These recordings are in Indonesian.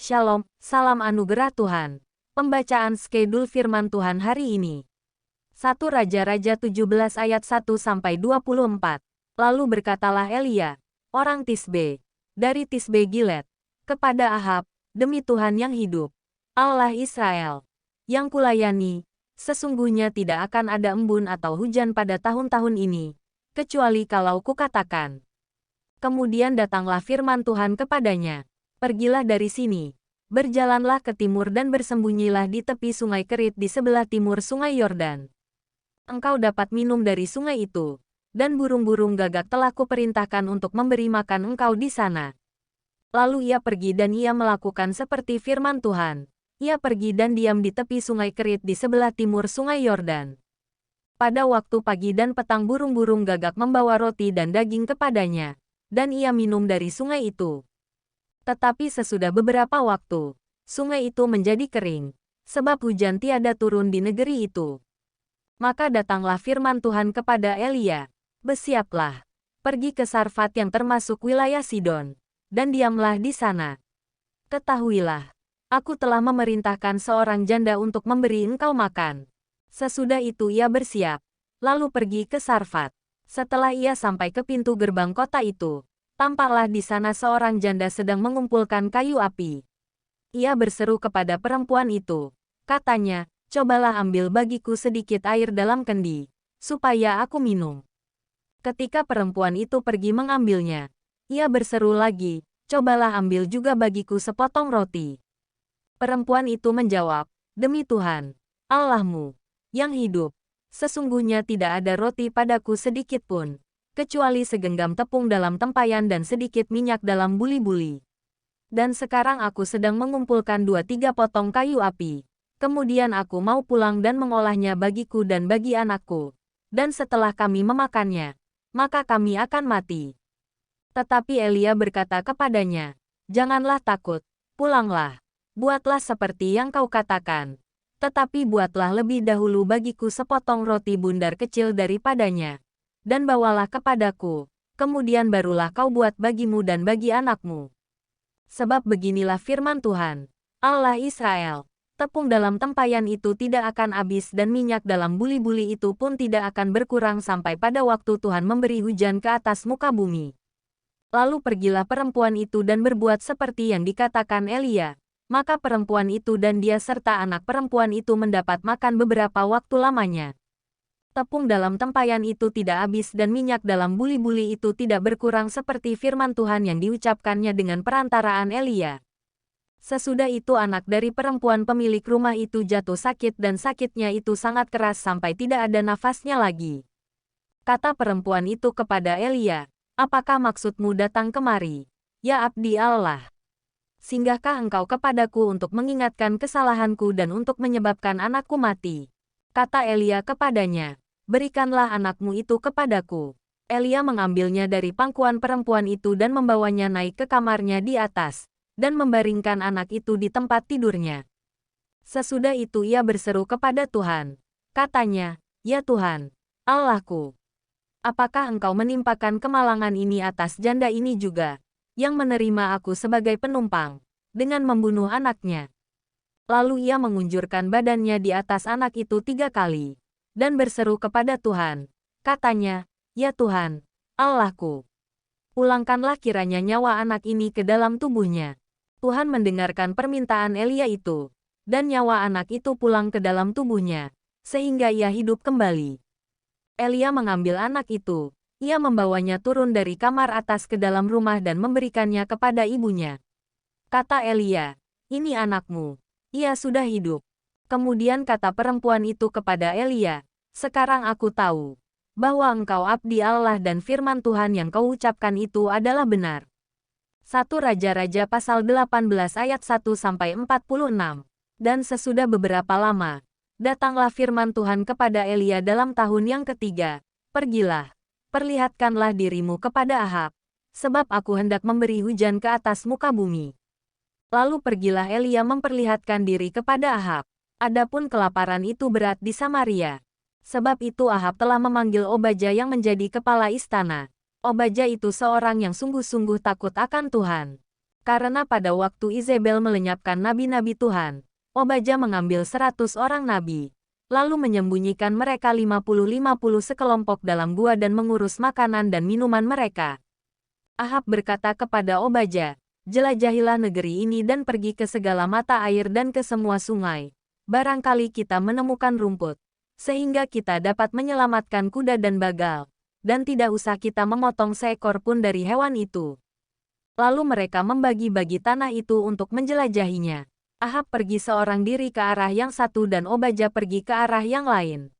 Shalom, salam anugerah Tuhan. Pembacaan skedul firman Tuhan hari ini. 1 Raja-Raja 17 ayat 1-24. Lalu berkatalah Elia, orang Tisbe, dari Tisbe Gilead, kepada Ahab, demi Tuhan yang hidup, Allah Israel, yang kulayani, sesungguhnya tidak akan ada embun atau hujan pada tahun-tahun ini, kecuali kalau kukatakan. Kemudian datanglah firman Tuhan kepadanya. Pergilah dari sini, berjalanlah ke timur dan bersembunyilah di tepi sungai Kerit di sebelah timur sungai Yordan. Engkau dapat minum dari sungai itu, dan burung-burung gagak telah kuperintahkan untuk memberi makan engkau di sana. Lalu ia pergi dan ia melakukan seperti firman Tuhan. Ia pergi dan diam di tepi sungai Kerit di sebelah timur sungai Yordan. Pada waktu pagi dan petang burung-burung gagak membawa roti dan daging kepadanya, dan ia minum dari sungai itu. Tetapi sesudah beberapa waktu, sungai itu menjadi kering, sebab hujan tiada turun di negeri itu. Maka datanglah firman Tuhan kepada Elia, bersiaplah, pergi ke Sarfat yang termasuk wilayah Sidon, dan diamlah di sana. Ketahuilah, aku telah memerintahkan seorang janda untuk memberi engkau makan. Sesudah itu ia bersiap, lalu pergi ke Sarfat. Setelah ia sampai ke pintu gerbang kota itu, tampaklah di sana seorang janda sedang mengumpulkan kayu api. Ia berseru kepada perempuan itu. Katanya, cobalah ambil bagiku sedikit air dalam kendi, supaya aku minum. Ketika perempuan itu pergi mengambilnya, ia berseru lagi, cobalah ambil juga bagiku sepotong roti. Perempuan itu menjawab, demi Tuhan, Allahmu, yang hidup, sesungguhnya tidak ada roti padaku sedikit pun, kecuali segenggam tepung dalam tempayan dan sedikit minyak dalam buli-buli. Dan sekarang aku sedang mengumpulkan 2-3 potong kayu api. Kemudian aku mau pulang dan mengolahnya bagiku dan bagi anakku. Dan setelah kami memakannya, maka kami akan mati. Tetapi Elia berkata kepadanya, janganlah takut, pulanglah. Buatlah seperti yang kau katakan. Tetapi buatlah lebih dahulu bagiku sepotong roti bundar kecil daripadanya. Dan bawalah kepadaku, kemudian barulah kau buat bagimu dan bagi anakmu. Sebab beginilah firman Tuhan, Allah Israel, tepung dalam tempayan itu tidak akan habis dan minyak dalam buli-buli itu pun tidak akan berkurang sampai pada waktu Tuhan memberi hujan ke atas muka bumi. Lalu pergilah perempuan itu dan berbuat seperti yang dikatakan Elia, maka perempuan itu dan dia serta anak perempuan itu mendapat makan beberapa waktu lamanya. Tepung dalam tempayan itu tidak habis dan minyak dalam buli-buli itu tidak berkurang seperti firman Tuhan yang diucapkannya dengan perantaraan Elia. Sesudah itu anak dari perempuan pemilik rumah itu jatuh sakit dan sakitnya itu sangat keras sampai tidak ada nafasnya lagi. Kata perempuan itu kepada Elia, apakah maksudmu datang kemari, ya abdi Allah? Singgahkah engkau kepadaku untuk mengingatkan kesalahanku dan untuk menyebabkan anakku mati? Kata Elia kepadanya, berikanlah anakmu itu kepadaku. Elia mengambilnya dari pangkuan perempuan itu dan membawanya naik ke kamarnya di atas, dan membaringkan anak itu di tempat tidurnya. Sesudah itu ia berseru kepada Tuhan. Katanya, ya Tuhan, Allahku, apakah engkau menimpakan kemalangan ini atas janda ini juga, yang menerima aku sebagai penumpang, dengan membunuh anaknya? Lalu ia mengunjurkan badannya di atas anak itu 3 kali, dan berseru kepada Tuhan. Katanya, ya Tuhan, Allahku, pulangkanlah kiranya nyawa anak ini ke dalam tubuhnya. Tuhan mendengarkan permintaan Elia itu, dan nyawa anak itu pulang ke dalam tubuhnya, sehingga ia hidup kembali. Elia mengambil anak itu, ia membawanya turun dari kamar atas ke dalam rumah dan memberikannya kepada ibunya. Kata Elia, ini anakmu. Ia sudah hidup. Kemudian kata perempuan itu kepada Elia, sekarang aku tahu bahwa engkau abdi Allah dan firman Tuhan yang kau ucapkan itu adalah benar. 1 Raja-Raja pasal 18 ayat 1-46. Dan sesudah beberapa lama, datanglah firman Tuhan kepada Elia dalam tahun yang ketiga, pergilah, perlihatkanlah dirimu kepada Ahab, sebab aku hendak memberi hujan ke atas muka bumi. Lalu pergilah Elia memperlihatkan diri kepada Ahab. Adapun kelaparan itu berat di Samaria. Sebab itu Ahab telah memanggil Obaja yang menjadi kepala istana. Obaja itu seorang yang sungguh-sungguh takut akan Tuhan. Karena pada waktu Izebel melenyapkan nabi-nabi Tuhan, Obaja mengambil 100 orang nabi, lalu menyembunyikan mereka 50-50 sekelompok dalam gua dan mengurus makanan dan minuman mereka. Ahab berkata kepada Obaja, "Jelajahilah negeri ini dan pergi ke segala mata air dan ke semua sungai. Barangkali kita menemukan rumput, sehingga kita dapat menyelamatkan kuda dan bagal, dan tidak usah kita memotong seekor pun dari hewan itu." Lalu mereka membagi-bagi tanah itu untuk menjelajahinya. Ahab pergi seorang diri ke arah yang satu dan Obaja pergi ke arah yang lain.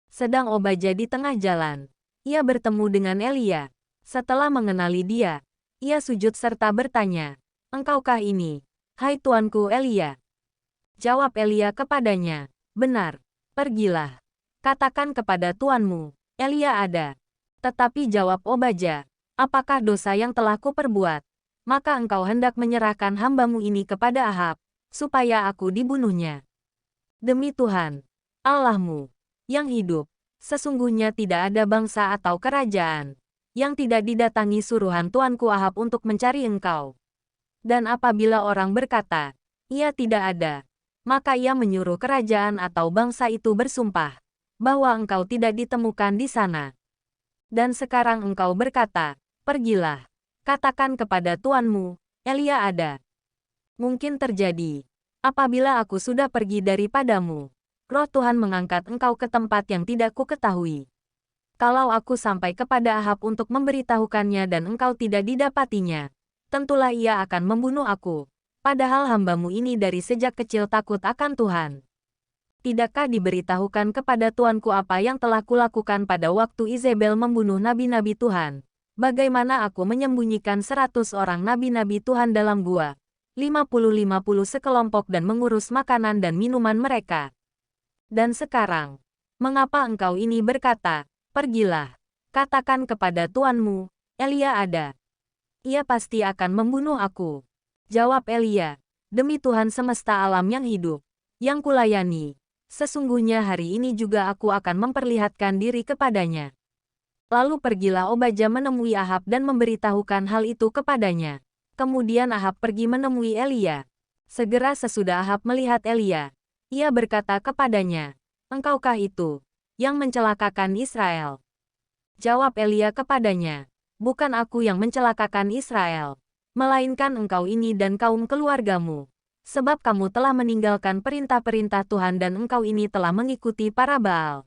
Sedang Obaja di tengah jalan, ia bertemu dengan Elia. Setelah mengenali dia, ia sujud serta bertanya, "Engkaukah ini, hai tuanku Elia?" Jawab Elia kepadanya, "Benar, pergilah. Katakan kepada tuanmu, Elia ada." Tetapi jawab Obaja, "Apakah dosa yang telah kuperbuat? Maka engkau hendak menyerahkan hambamu ini kepada Ahab, supaya aku dibunuhnya. Demi Tuhan, Allahmu, yang hidup, sesungguhnya tidak ada bangsa atau kerajaan yang tidak didatangi suruhan tuanku Ahab untuk mencari engkau. Dan apabila orang berkata, ia tidak ada, maka ia menyuruh kerajaan atau bangsa itu bersumpah bahwa engkau tidak ditemukan di sana. Dan sekarang engkau berkata, pergilah, katakan kepada tuanmu, Elia ada. Mungkin terjadi, apabila aku sudah pergi daripadamu, Roh Tuhan mengangkat engkau ke tempat yang tidak kuketahui. Kalau aku sampai kepada Ahab untuk memberitahukannya dan engkau tidak didapatinya, tentulah ia akan membunuh aku. Padahal hambamu ini dari sejak kecil takut akan Tuhan. Tidakkah diberitahukan kepada tuanku apa yang telah kulakukan pada waktu Izebel membunuh nabi-nabi Tuhan? Bagaimana aku menyembunyikan 100 orang nabi-nabi Tuhan dalam gua, 50-50 sekelompok dan mengurus makanan dan minuman mereka. Dan sekarang, mengapa engkau ini berkata, pergilah, katakan kepada tuanmu, Elia ada. Ia pasti akan membunuh aku. Jawab Elia, demi Tuhan semesta alam yang hidup, yang kulayani, sesungguhnya hari ini juga aku akan memperlihatkan diri kepadanya. Lalu pergilah Obaja menemui Ahab dan memberitahukan hal itu kepadanya. Kemudian Ahab pergi menemui Elia. Segera sesudah Ahab melihat Elia, ia berkata kepadanya, "Engkaukah itu yang mencelakakan Israel?" Jawab Elia kepadanya, "Bukan aku yang mencelakakan Israel, melainkan engkau ini dan kaum keluargamu. Sebab kamu telah meninggalkan perintah-perintah Tuhan dan engkau ini telah mengikuti para Baal.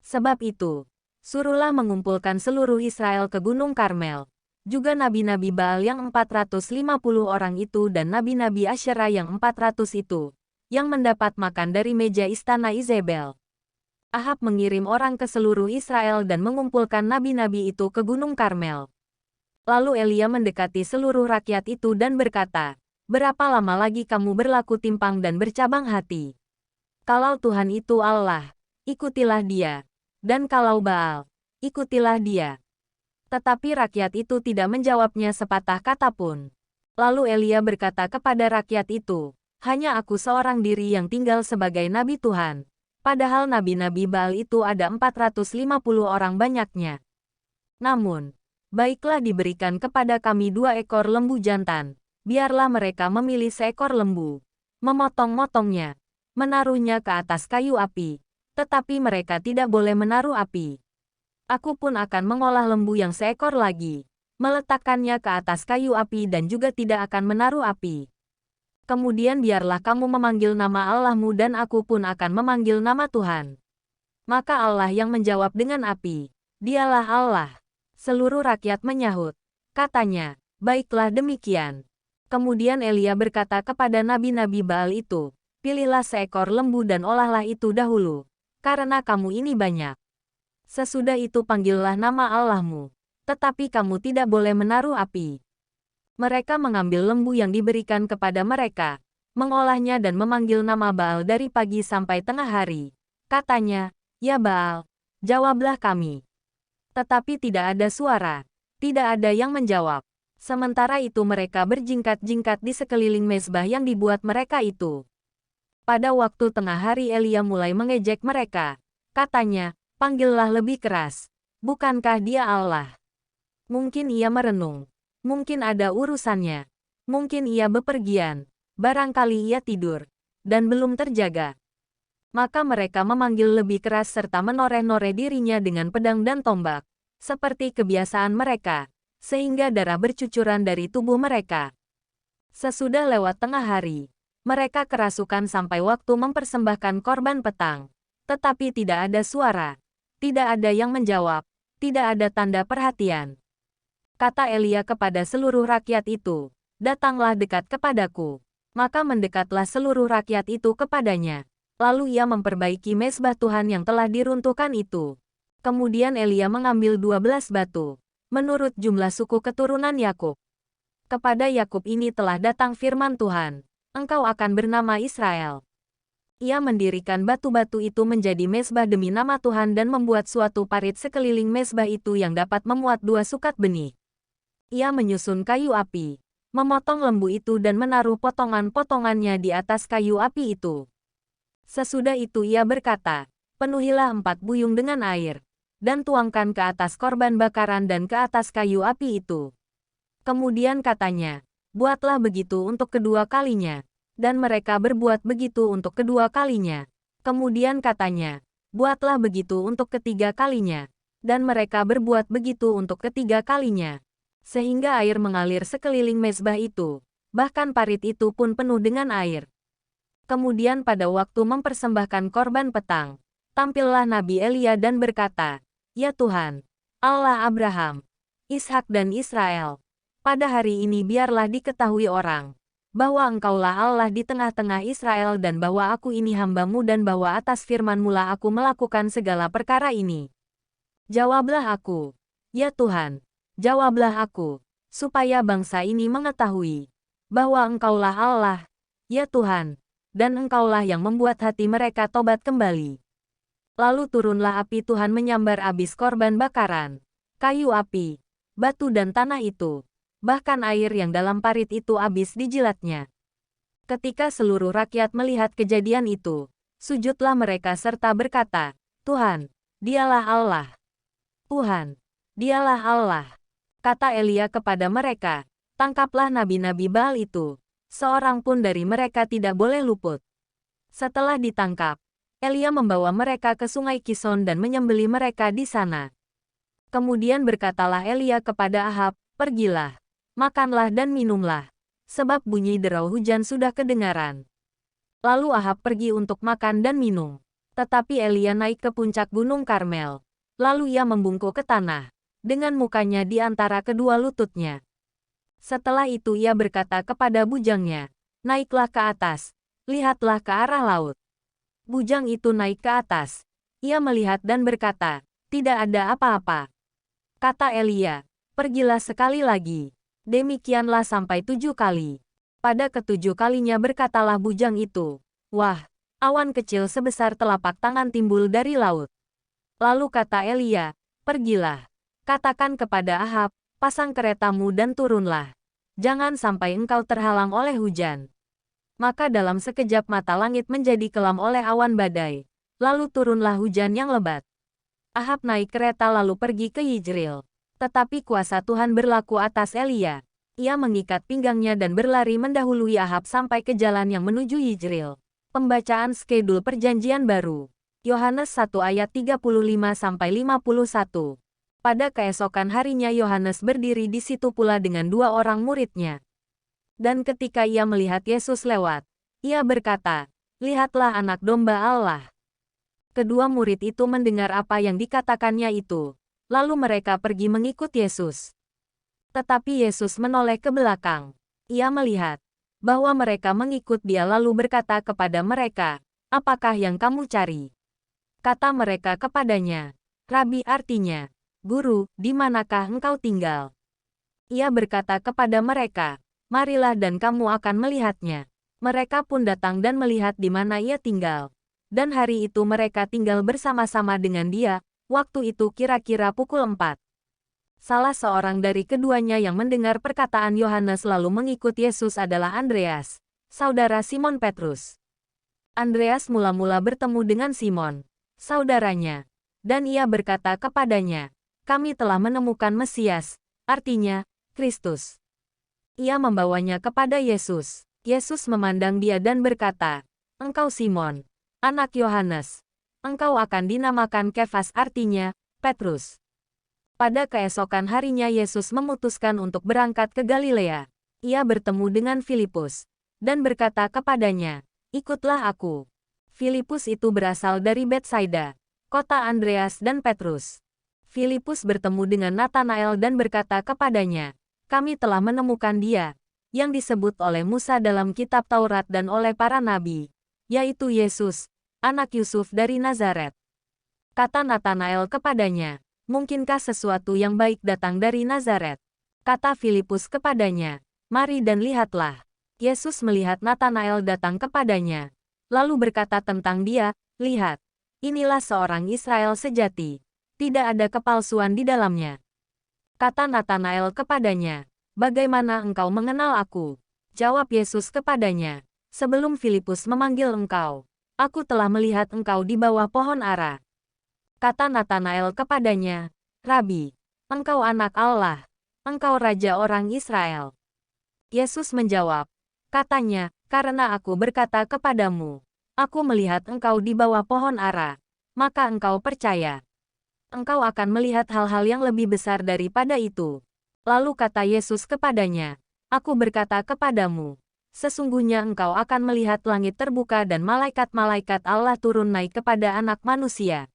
Sebab itu, suruhlah mengumpulkan seluruh Israel ke Gunung Karmel. Juga nabi-nabi Baal yang 450 orang itu dan nabi-nabi Asyera yang 400 itu, yang mendapat makan dari meja istana Izebel." Ahab mengirim orang ke seluruh Israel dan mengumpulkan nabi-nabi itu ke Gunung Karmel. Lalu Elia mendekati seluruh rakyat itu dan berkata, "Berapa lama lagi kamu berlaku timpang dan bercabang hati? Kalau Tuhan itu Allah, ikutilah dia. Dan kalau Baal, ikutilah dia." Tetapi rakyat itu tidak menjawabnya sepatah kata pun. Lalu Elia berkata kepada rakyat itu, "Hanya aku seorang diri yang tinggal sebagai nabi Tuhan. Padahal nabi-nabi Baal itu ada 450 orang banyaknya. Namun, baiklah diberikan kepada kami 2 ekor lembu jantan. Biarlah mereka memilih seekor lembu, memotong-motongnya, menaruhnya ke atas kayu api. Tetapi mereka tidak boleh menaruh api. Aku pun akan mengolah lembu yang seekor lagi, meletakkannya ke atas kayu api dan juga tidak akan menaruh api. Kemudian biarlah kamu memanggil nama Allahmu dan aku pun akan memanggil nama Tuhan." Maka Allah yang menjawab dengan api, "Dialah Allah." Seluruh rakyat menyahut. Katanya, "Baiklah demikian." Kemudian Elia berkata kepada nabi-nabi Baal itu, "Pilihlah seekor lembu dan olahlah itu dahulu, karena kamu ini banyak. Sesudah itu panggillah nama Allahmu, tetapi kamu tidak boleh menaruh api." Mereka mengambil lembu yang diberikan kepada mereka, mengolahnya dan memanggil nama Baal dari pagi sampai tengah hari. Katanya, "Ya Baal, jawablah kami." Tetapi tidak ada suara, tidak ada yang menjawab. Sementara itu mereka berjingkat-jingkat di sekeliling mezbah yang dibuat mereka itu. Pada waktu tengah hari Elia mulai mengejek mereka. Katanya, "Panggillah lebih keras. Bukankah dia Allah? Mungkin ia merenung. Mungkin ada urusannya. Mungkin ia bepergian. Barangkali ia tidur. Dan belum terjaga. Maka mereka memanggil lebih keras serta menoreh-noreh dirinya dengan pedang dan tombak. Seperti kebiasaan mereka. Sehingga darah bercucuran dari tubuh mereka. Sesudah lewat tengah hari. Mereka kerasukan sampai waktu mempersembahkan korban petang. Tetapi tidak ada suara. Tidak ada yang menjawab. Tidak ada tanda perhatian. Kata Elia kepada seluruh rakyat itu. Datanglah dekat kepadaku. Maka mendekatlah seluruh rakyat itu kepadanya. Lalu ia memperbaiki mezbah Tuhan yang telah diruntuhkan itu. Kemudian Elia mengambil 12 batu. Menurut jumlah suku keturunan Yakub. Kepada Yakub ini telah datang firman Tuhan. Engkau akan bernama Israel. Ia mendirikan batu-batu itu menjadi mezbah demi nama Tuhan dan membuat suatu parit sekeliling mezbah itu yang dapat memuat 2 sukat benih. Ia menyusun kayu api. Memotong lembu itu dan menaruh potongan-potongannya di atas kayu api itu. Sesudah itu ia berkata, penuhilah 4 buyung dengan air, dan tuangkan ke atas korban bakaran dan ke atas kayu api itu. Kemudian katanya, buatlah begitu untuk kedua kalinya. Dan mereka berbuat begitu untuk kedua kalinya. Kemudian katanya, buatlah begitu untuk ketiga kalinya. Dan mereka berbuat begitu untuk ketiga kalinya. Sehingga air mengalir sekeliling mezbah itu. Bahkan parit itu pun penuh dengan air. Kemudian pada waktu mempersembahkan korban petang, tampillah Nabi Elia dan berkata, ya Tuhan, Allah Abraham, Ishak dan Israel, pada hari ini biarlah diketahui orang, bahwa Engkaulah Allah di tengah-tengah Israel dan bahwa aku ini hamba-Mu dan bahwa atas firman-Mu lah aku melakukan segala perkara ini. Jawablah aku, ya Tuhan, jawablah aku, supaya bangsa ini mengetahui, bahwa Engkaulah Allah, ya Tuhan, dan Engkaulah yang membuat hati mereka tobat kembali. Lalu turunlah api Tuhan menyambar abis korban bakaran, kayu api, batu dan tanah itu. Bahkan air yang dalam parit itu habis dijilatnya. Ketika seluruh rakyat melihat kejadian itu, sujudlah mereka serta berkata, Tuhan, dialah Allah. Tuhan, dialah Allah. Kata Elia kepada mereka, tangkaplah nabi-nabi Baal itu. Seorang pun dari mereka tidak boleh luput. Setelah ditangkap, Elia membawa mereka ke sungai Kison dan menyembelih mereka di sana. Kemudian berkatalah Elia kepada Ahab, pergilah, makanlah dan minumlah, sebab bunyi derau hujan sudah kedengaran. Lalu Ahab pergi untuk makan dan minum. Tetapi Elia naik ke puncak gunung Karmel. Lalu ia membungkuk ke tanah, dengan mukanya di antara kedua lututnya. Setelah itu ia berkata kepada bujangnya, naiklah ke atas, lihatlah ke arah laut. Bujang itu naik ke atas. Ia melihat dan berkata, tidak ada apa-apa. Kata Elia, pergilah sekali lagi. Demikianlah sampai 7 kali. Pada ke-7 kalinya berkatalah bujang itu, wah, awan kecil sebesar telapak tangan timbul dari laut. Lalu kata Elia, pergilah, katakan kepada Ahab, pasang keretamu dan turunlah. Jangan sampai engkau terhalang oleh hujan. Maka dalam sekejap mata langit menjadi kelam oleh awan badai. Lalu turunlah hujan yang lebat. Ahab naik kereta lalu pergi ke Yijril. Tetapi kuasa Tuhan berlaku atas Elia. Ia mengikat pinggangnya dan berlari mendahului Ahab sampai ke jalan yang menuju Yijril. Pembacaan skedul perjanjian baru. Yohanes 1 ayat 35-51. Pada keesokan harinya Yohanes berdiri di situ pula dengan 2 orang muridnya. Dan ketika ia melihat Yesus lewat, ia berkata, lihatlah anak domba Allah. Kedua murid itu mendengar apa yang dikatakannya itu. Lalu mereka pergi mengikut Yesus. Tetapi Yesus menoleh ke belakang. Ia melihat bahwa mereka mengikut dia lalu berkata kepada mereka, apakah yang kamu cari? Kata mereka kepadanya, Rabi artinya, Guru, di manakah engkau tinggal? Ia berkata kepada mereka, marilah dan kamu akan melihatnya. Mereka pun datang dan melihat di mana ia tinggal. Dan hari itu mereka tinggal bersama-sama dengan dia, waktu itu kira-kira pukul 4. Salah seorang dari keduanya yang mendengar perkataan Yohanes lalu mengikut Yesus adalah Andreas, saudara Simon Petrus. Andreas mula-mula bertemu dengan Simon, saudaranya, dan ia berkata kepadanya, kami telah menemukan Mesias, artinya, Kristus. Ia membawanya kepada Yesus. Yesus memandang dia dan berkata, "Engkau Simon, anak Yohanes. Engkau akan dinamakan Kefas, artinya Petrus." Pada keesokan harinya Yesus memutuskan untuk berangkat ke Galilea. Ia bertemu dengan Filipus dan berkata kepadanya, "Ikutlah aku." Filipus itu berasal dari Betsaida, kota Andreas dan Petrus. Filipus bertemu dengan Natanael dan berkata kepadanya, "Kami telah menemukan Dia, yang disebut oleh Musa dalam kitab Taurat dan oleh para nabi, yaitu Yesus, anak Yusuf dari Nazaret." Kata Natanael kepadanya, "Mungkinkah sesuatu yang baik datang dari Nazaret?" Kata Filipus kepadanya, "Mari dan lihatlah." Yesus melihat Natanael datang kepadanya, lalu berkata tentang dia, "Lihat, inilah seorang Israel sejati. Tidak ada kepalsuan di dalamnya." Kata Natanael kepadanya, "Bagaimana engkau mengenal aku?" Jawab Yesus kepadanya, "Sebelum Filipus memanggil engkau, aku telah melihat engkau di bawah pohon ara." Kata Natanael kepadanya, "Rabi, engkau anak Allah, engkau raja orang Israel." Yesus menjawab, katanya, "Karena aku berkata kepadamu, aku melihat engkau di bawah pohon ara, maka engkau percaya. Engkau akan melihat hal-hal yang lebih besar daripada itu." Lalu kata Yesus kepadanya, "Aku berkata kepadamu, sesungguhnya engkau akan melihat langit terbuka dan malaikat-malaikat Allah turun naik kepada Anak Manusia."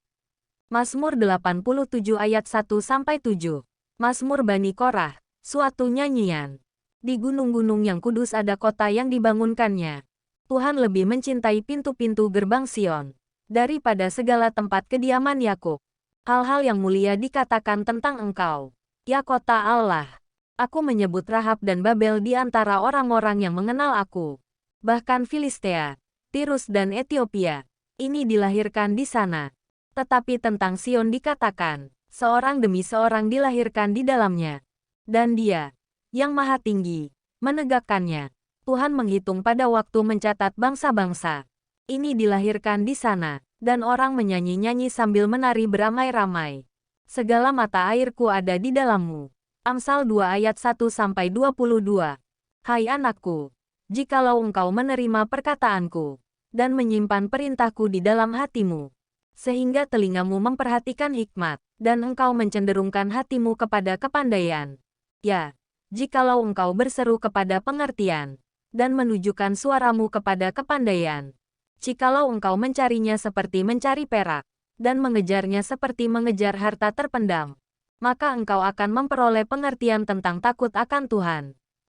Mazmur 87 ayat 1-7. Mazmur Bani Korah, suatu nyanyian. Di gunung-gunung yang kudus ada kota yang dibangunkannya. Tuhan lebih mencintai pintu-pintu gerbang Sion daripada segala tempat kediaman Yakub. Hal-hal yang mulia dikatakan tentang engkau, ya kota Allah. Aku menyebut Rahab dan Babel di antara orang-orang yang mengenal aku. Bahkan Filistea, Tirus dan Etiopia, ini dilahirkan di sana. Tetapi tentang Sion dikatakan, seorang demi seorang dilahirkan di dalamnya. Dan Dia, yang Maha Tinggi, menegakkannya. Tuhan menghitung pada waktu mencatat bangsa-bangsa. Ini dilahirkan di sana, dan orang menyanyi-nyanyi sambil menari beramai-ramai. Segala mata airku ada di dalammu. Amsal 2 ayat 1-22. Hai anakku, jikalau engkau menerima perkataanku, dan menyimpan perintahku di dalam hatimu, sehingga telingamu memperhatikan hikmat, dan engkau mencenderungkan hatimu kepada kepandaian. Ya, jikalau engkau berseru kepada pengertian, dan menunjukkan suaramu kepada kepandaian. Jikalau engkau mencarinya seperti mencari perak, dan mengejarnya seperti mengejar harta terpendam, maka engkau akan memperoleh pengertian tentang takut akan Tuhan,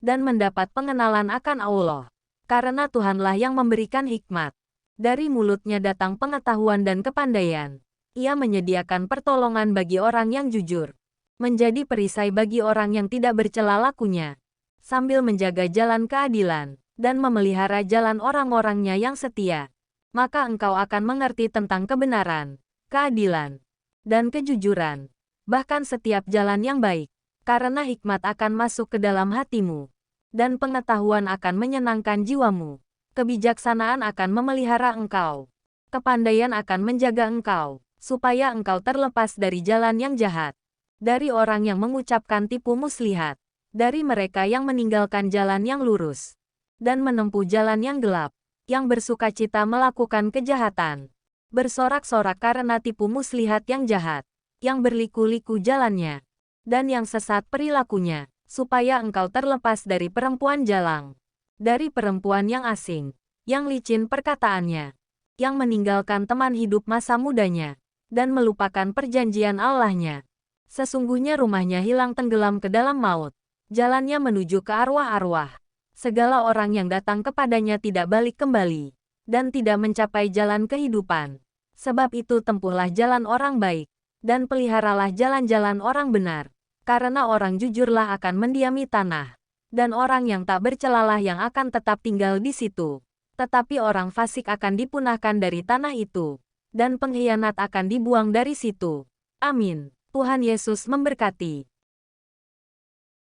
dan mendapat pengenalan akan Allah. Karena Tuhanlah yang memberikan hikmat. Dari mulutnya datang pengetahuan dan kepandaian. Ia menyediakan pertolongan bagi orang yang jujur, menjadi perisai bagi orang yang tidak bercela lakunya, sambil menjaga jalan keadilan, dan memelihara jalan orang-orangnya yang setia. Maka engkau akan mengerti tentang kebenaran, keadilan, dan kejujuran, bahkan setiap jalan yang baik, karena hikmat akan masuk ke dalam hatimu, dan pengetahuan akan menyenangkan jiwamu. Kebijaksanaan akan memelihara engkau. Kepandaian akan menjaga engkau, supaya engkau terlepas dari jalan yang jahat, dari orang yang mengucapkan tipu muslihat, dari mereka yang meninggalkan jalan yang lurus, dan menempuh jalan yang gelap, yang bersukacita melakukan kejahatan, bersorak-sorak karena tipu muslihat yang jahat, yang berliku-liku jalannya, dan yang sesat perilakunya, supaya engkau terlepas dari perempuan jalang, dari perempuan yang asing, yang licin perkataannya, yang meninggalkan teman hidup masa mudanya, dan melupakan perjanjian Allahnya. Sesungguhnya rumahnya hilang tenggelam ke dalam maut, jalannya menuju ke arwah-arwah. Segala orang yang datang kepadanya tidak balik kembali, dan tidak mencapai jalan kehidupan. Sebab itu tempuhlah jalan orang baik, dan peliharalah jalan-jalan orang benar, karena orang jujurlah akan mendiami tanah, dan orang yang tak bercelalah yang akan tetap tinggal di situ. Tetapi orang fasik akan dipunahkan dari tanah itu, dan pengkhianat akan dibuang dari situ. Amin. Tuhan Yesus memberkati.